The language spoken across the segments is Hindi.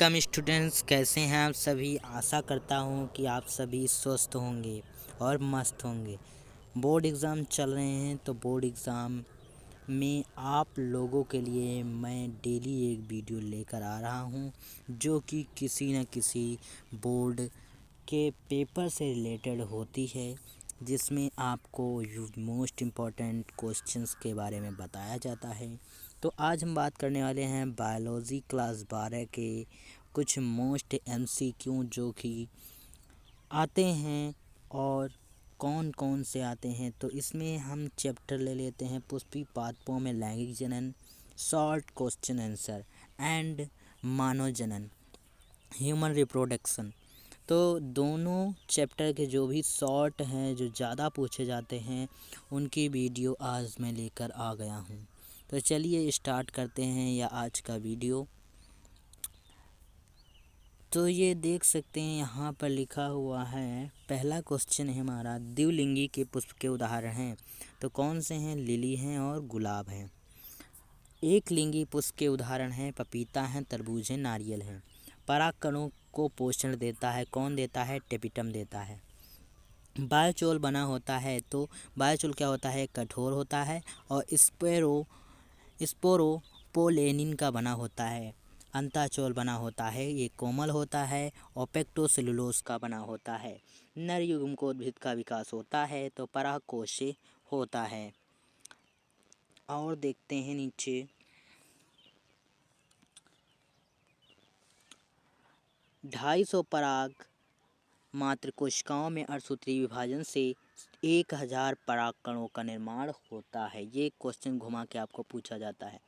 वेलकम स्टूडेंट्स, कैसे हैं आप सभी। आशा करता हूं कि आप सभी स्वस्थ होंगे और मस्त होंगे। बोर्ड एग्ज़ाम चल रहे हैं तो बोर्ड एग्ज़ाम में आप लोगों के लिए मैं डेली एक वीडियो लेकर आ रहा हूं जो कि किसी न किसी बोर्ड के पेपर से रिलेटेड होती है, जिसमें आपको मोस्ट इम्पॉर्टेंट क्वेश्चंस के बारे में बताया जाता है। तो आज हम बात करने वाले हैं बायोलॉजी क्लास 12 के कुछ मोस्ट एमसीक्यू जो कि आते हैं और कौन कौन से आते हैं। तो इसमें हम चैप्टर ले लेते हैं पुष्पी पादपों में लैंगिक जनन, शॉर्ट क्वेश्चन आंसर एंड मानव जनन, ह्यूमन रिप्रोडक्शन। तो दोनों चैप्टर के जो भी शॉर्ट हैं, जो ज़्यादा पूछे जाते हैं, उनकी वीडियो आज मैं लेकर आ गया हूँ। तो चलिए स्टार्ट करते हैं या आज का वीडियो। तो ये देख सकते हैं यहाँ पर लिखा हुआ है, पहला क्वेश्चन है हमारा, द्विलिंगी के पुष्प के उदाहरण हैं। तो कौन से हैं? लिली हैं और गुलाब हैं। एक लिंगी पुष्प के उदाहरण हैं पपीता हैं, तरबूज हैं, नारियल हैं। परागकणों को पोषण देता है, कौन देता है? टेपिटम देता है। बायोचोल बना होता है, तो बायोचोल क्या होता है? कठोर होता है और स्पोरोपोलेनिन का बना होता है। अंताचोल बना होता है, ये कोमल होता है और पेक्टोसेलुलोज का बना होता है। नर युग्म को उद्भिद का विकास होता है तो परागकोश से होता है। और देखते हैं नीचे, 250 पराग मात्र कोशिकाओं में अर्धसूत्रीय विभाजन से 1000 परागकणों का निर्माण होता है। ये क्वेश्चन घुमा के आपको पूछा जाता है।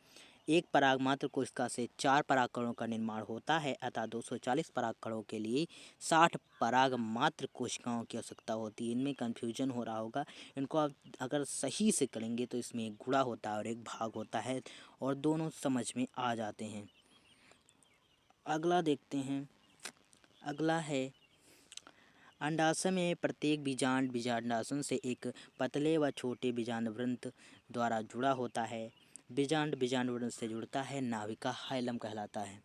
एक पराग मात्र कोशिका से 4 परागकणों का निर्माण होता है, अतः 240 परागकणों के लिए 60 पराग मात्र कोशिकाओं की आवश्यकता होती है। इनमें कन्फ्यूजन हो रहा होगा, इनको आप अगर सही से करेंगे तो इसमें एक गुणा होता है और एक भाग होता है और दोनों समझ में आ जाते हैं। अगला देखते हैं, अगला है, अंडाशय में प्रत्येक बीजांडासन से एक पतले व छोटे बीजांडवृंत द्वारा जुड़ा होता है। बीजांडवृंत से जुड़ता है नाभिका हाइलम कहलाता है।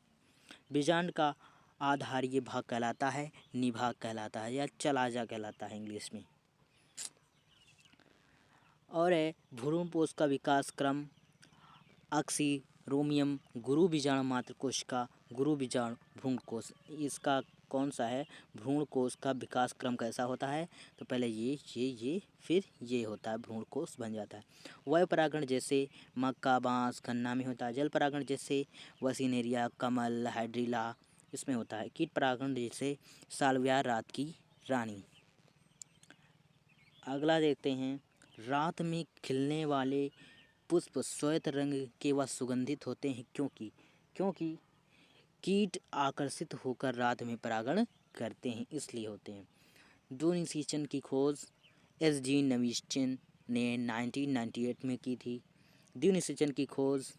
बीजांड का आधारीय भाग कहलाता है निभाग कहलाता है या चलाजा कहलाता है इंग्लिश में। और है भ्रूणपोष का विकास क्रम, अक्सीरोमियम गुरु बीजाणु मात्र कोशिका, गुरु बीजाणु भ्रूणकोश। इसका कौन सा है? भ्रूणकोश का विकास क्रम कैसा होता है? तो पहले ये फिर ये होता है, भ्रूणकोश बन जाता है। वायु परागण जैसे मक्का, बांस, गन्ना में होता है। जल परागण जैसे वसीनेरिया, कमल, हाइड्रिला इसमें होता है। कीट परागण जैसे साल्विया, रात की रानी। अगला देखते हैं, रात में खिलने वाले पुष्प श्वेत रंग के व सुगंधित होते हैं क्योंकि कीट आकर्षित होकर रात में परागण करते हैं, इसलिए होते हैं। द्विनिषेचन की खोज एस.जी. नवीश्चिन ने 1998 में की थी। द्विनिषेचन की खोज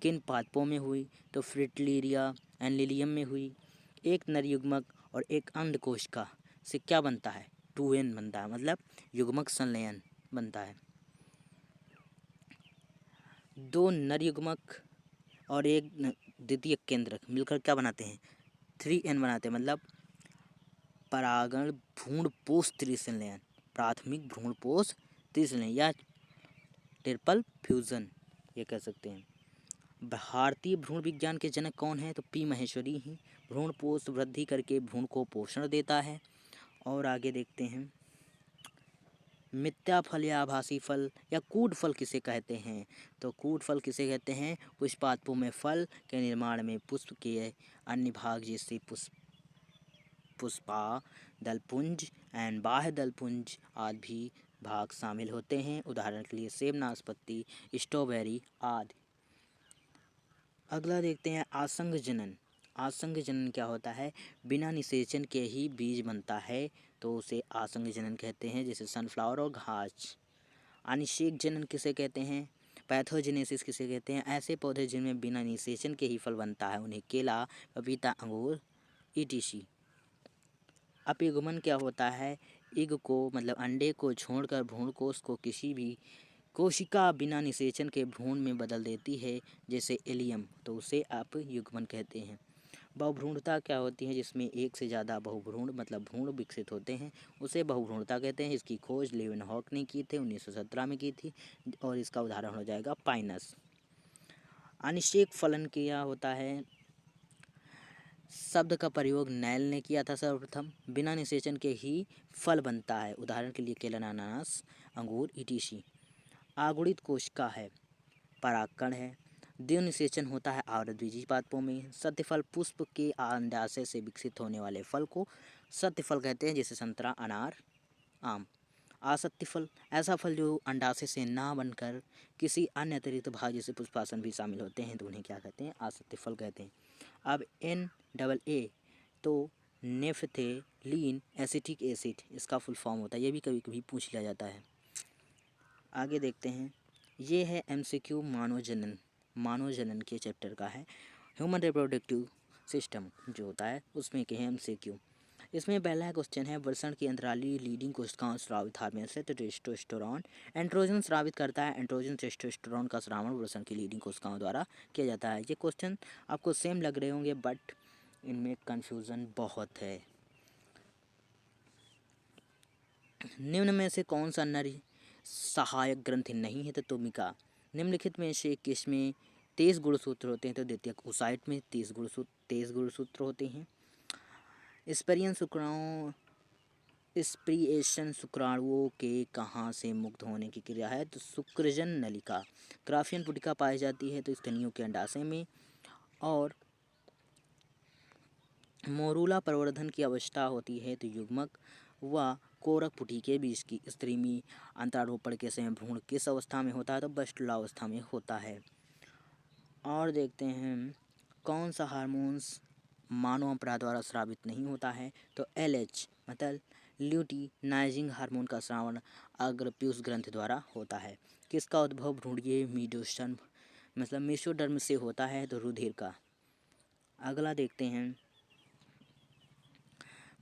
किन पादपों में हुई? तो फ्रिटिलिया एंड लिलियम में हुई। एक नर युग्मक और एक अंडकोशिका से क्या बनता है? 2n बनता है, मतलब युग्मक संलयन बनता है। दो नर युग्मक और एक द्वितीयक केंद्रक मिलकर क्या बनाते हैं? 3n बनाते हैं, मतलब परागण भ्रूणपोष त्रिसंलयन, प्राथमिक भ्रूणपोष त्रिसंलयन या ट्रिपल फ्यूजन ये कह सकते हैं। भारतीय भ्रूण विज्ञान के जनक कौन है? तो पी महेश्वरी ही। भ्रूणपोष वृद्धि करके भ्रूण को पोषण देता है। और आगे देखते हैं, मिथ्या फल या आभासी फल या कूट फल किसे कहते हैं? तो कूट फल किसे कहते हैं? पुष्पात्पों में फल के निर्माण में पुष्प के अन्य भाग जैसे पुष्पा दलपुंज एंड बाह्य दलपुंज आदि भी भाग शामिल होते हैं। उदाहरण के लिए सेब, नाशपाती, स्ट्रॉबेरी आदि। अगला देखते हैं, आसंग जनन। आसंग जनन क्या होता है? बिना निषेचन के ही बीज बनता है तो उसे आसंग जनन कहते हैं, जैसे सनफ्लावर और घास। अनिषेक जनन किसे कहते हैं? पैथोजेनेसिस किसे कहते हैं? ऐसे पौधे जिनमें बिना निषेचन के ही फल बनता है, उन्हें केला, पपीता, अंगूर etc। अपयुग्मन क्या होता है? इग को मतलब अंडे को छोड़कर भ्रूणकोश को किसी भी कोशिका बिना निषेचन के भ्रूण में बदल देती है, जैसे एलियम, तो उसे अपयुग्मन कहते हैं। बहुभ्रूणता क्या होती है? जिसमें एक से ज़्यादा बहुभ्रूण मतलब भ्रूण विकसित होते हैं, उसे बहुभ्रूणता कहते हैं। इसकी खोज लेवेनहॉक ने की थी, 1917 में की थी। और इसका उदाहरण हो जाएगा पाइनस। अनिषेक फलन क्या होता है? शब्द का प्रयोग नैल ने किया था सर्वप्रथम। बिना निषेचन के ही फल बनता है, उदाहरण के लिए केला, अनानास, अंगूर ईटीसी। आगुणित कोशिका है, परागकण है। द्विनिषेचन होता है आवृतबीजी पादपों में। सत्यफल पुष्प के अंडाशय से विकसित होने वाले फल को सत्यफल कहते हैं, जैसे संतरा, अनार, आम। आसत्ति फल, ऐसा फल जो अंडाशय से ना बनकर किसी अन्य अतिरिक्त भाग जैसे पुष्पासन भी शामिल होते हैं, तो उन्हें क्या कहते हैं? आसत्ति फल कहते हैं। अब NAA तो नेफ्थेलीन एसिटिक एसिड इसका फुल फॉर्म होता है, ये भी कभी कभी पूछ लिया जाता है। आगे देखते हैं, ये है MCQ मानव जनन के चैप्टर का है। ह्यूमन रिप्रोडक्टिव सिस्टम जो होता है उसमें के हैं MCQ। इसमें पहला क्वेश्चन है, वृषण की अंतराली लीडिंग कोशिकाओं स्रावित हार्मोन से तो टेस्टोस्टेरोन एंड्रोजन स्रावित करता है। एंड्रोजन टेस्टोस्टेरोन का स्रावण वृषण की लीडिंग कोशिकाओं द्वारा किया जाता है। ये क्वेश्चन आपको सेम लग रहे होंगे, बट इनमें कंफ्यूजन बहुत है। निम्न में से कौन सा नर सहायक ग्रंथि नहीं है? तो तुमिका। निम्नलिखित में से किसमें 23 गुणसूत्र होते हैं? तो द्वितीयक ओसाइट में 23 गुणसूत्र होते हैं। स्प्रिएशन शुक्राणुओं के कहाँ से मुक्त होने की क्रिया है? तो शुक्रजन नलिका। ग्राफियन पुटिका पाई जाती है तो स्तनियों के अंडाशय में। और मोरूला प्रवर्धन की अवस्था होती है तो युग्मक व कोरक पुटी के बीच की स्त्री में अंतरारोपण के समय भ्रूण किस अवस्था में होता है? तो बस्टुलावस्था में होता है। और देखते हैं, कौन सा हार्मोन्स मानव अपराध द्वारा स्रावित नहीं होता है? तो LH मतलब ल्यूटिनाइजिंग हार्मोन का स्रावण अग्रप्यूस ग्रंथि द्वारा होता है। किसका उद्भव भ्रूणीय मीडोशन मतलब मेसोडर्म से होता है? तो रुधिर का। अगला देखते हैं,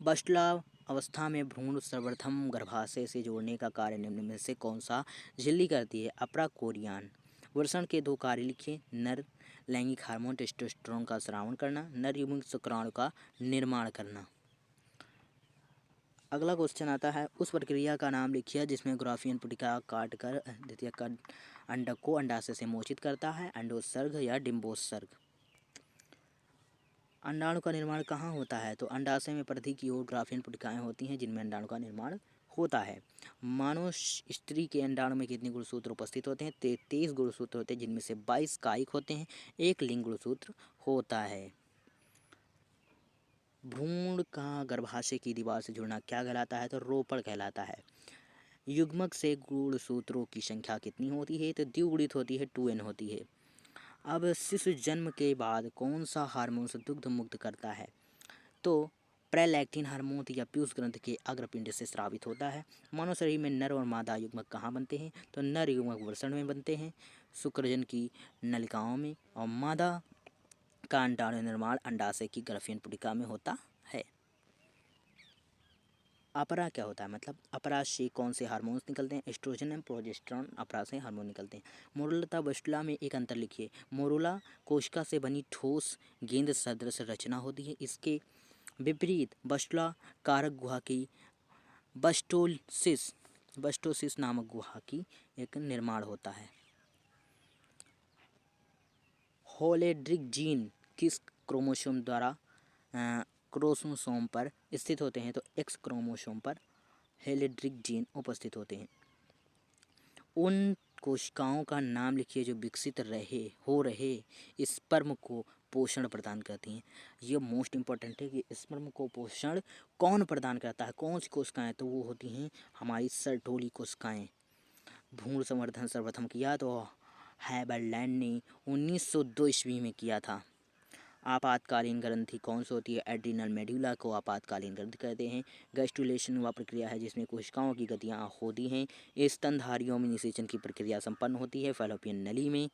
बस्टुला अवस्था में भ्रूण सर्वप्रथम गर्भाशय से जोड़ने का कार्य निम्न में से कौन सा झिल्ली करती है? अप्राकोरियान। वृषण के 2 कार्य लिखिए। नर लैंगिक हार्मोन टेस्टोस्टेरोन का स्रावण करना, नर युग्मक शुक्राणु का निर्माण करना। अगला क्वेश्चन आता है, उस प्रक्रिया का नाम लिखिए जिसमें ग्राफियन पुटिका काटकर द्वितीयक अंडक को अंडाशय से मोचित करता है। अंडोत्सर्ग या डिम्बोत्सर्ग। अंडाणु का निर्माण कहाँ होता है? तो अंडाशय में परिधि की ओर ग्राफियन पुटिकाएं होती हैं जिनमें अंडाणु का निर्माण होता है। मानव स्त्री के अंडाणु में कितने गुणसूत्र उपस्थित होते हैं? 33 गुणसूत्र होते हैं, जिनमें से 22 कायिक होते हैं, 1 लिंग गुणसूत्र होता है। भ्रूण का गर्भाशय की दीवार से जुड़ना क्या कहलाता है? तो रोपण कहलाता है। युग्मक से गुणसूत्रों की संख्या कितनी होती है? तो द्विगुणित होती है, 2n होती है। अब शिशु जन्म के बाद कौन सा हार्मोन से दुग्ध मुक्त करता है? तो प्रोलैक्टिन हार्मोन या पीयूष ग्रंथि के अग्रपिंड से स्रावित होता है। मानव शरीर में नर और मादा युग्मक कहाँ बनते हैं? तो नर युग्मक वृषण में बनते हैं, शुक्रजन की नलिकाओं में, और मादा का अंडाणु निर्माण अंडाशय की ग्राफियन पुटिका में होता है। अपरा क्या होता है? मतलब अपरा से कौन से हार्मोन्स निकलते हैं? एस्ट्रोजन एंड प्रोजेस्टेरॉन अपरा से हार्मोन निकलते हैं। मोरुला बस्टुला में एक अंतर लिखिए। मोरुला कोशिका से बनी ठोस गेंद सदृश रचना होती है। इसके विपरीत बस्टुला कारक गुहा की बस्टोसिस नामक गुहा की एक निर्माण होता है। होलेड्रिक जीन किस क्रोमोसोम द्वारा क्रोमोसोम पर स्थित होते हैं? तो X क्रोमोसोम पर हेलेड्रिक जीन उपस्थित होते हैं। उन कोशिकाओं का नाम लिखिए जो विकसित हो रहे स्पर्म को पोषण प्रदान करती हैं। ये मोस्ट इम्पॉर्टेंट है कि स्पर्म को पोषण कौन प्रदान करता है, कौन सी कोशिकाएं? तो वो होती हैं हमारी सर्टोली कोशिकाएं। भ्रूण संवर्धन सर्वप्रथम किया तो हैबरलैंड ने 1902 ईस्वी में किया था। आपातकालीन ग्रंथि कौन सी होती है? एड्रिनल मेड्यूला को आपातकालीन ग्रंथि कहते हैं। गैस्ट्रुलेशन वह प्रक्रिया है जिसमें कोशिकाओं की गतियाँ होती हैं। स्तनधारियों में निषेचन की प्रक्रिया संपन्न होती है फैलोपियन नली में।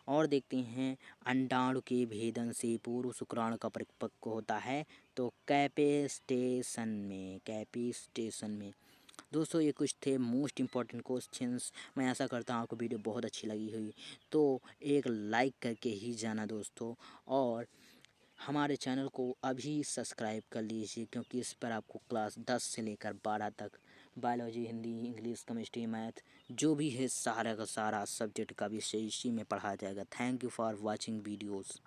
और देखते हैं, अंडाणु के भेदन से पूर्व शुक्राणु का परिपक्व होता है तो कैपेस्टेशन में। दोस्तों ये कुछ थे मोस्ट इम्पॉर्टेंट क्वेश्चंस। मैं आशा करता हूँ आपको वीडियो बहुत अच्छी लगी हुई, तो एक लाइक करके ही जाना दोस्तों। और हमारे चैनल को अभी सब्सक्राइब कर लीजिए, क्योंकि इस पर आपको क्लास 10 से लेकर 12 तक biology, Hindi, English, chemistry, math जो भी है सारा का सारा सब्जेक्ट का विषय इसी में पढ़ाया जाएगा। Thank you for watching videos.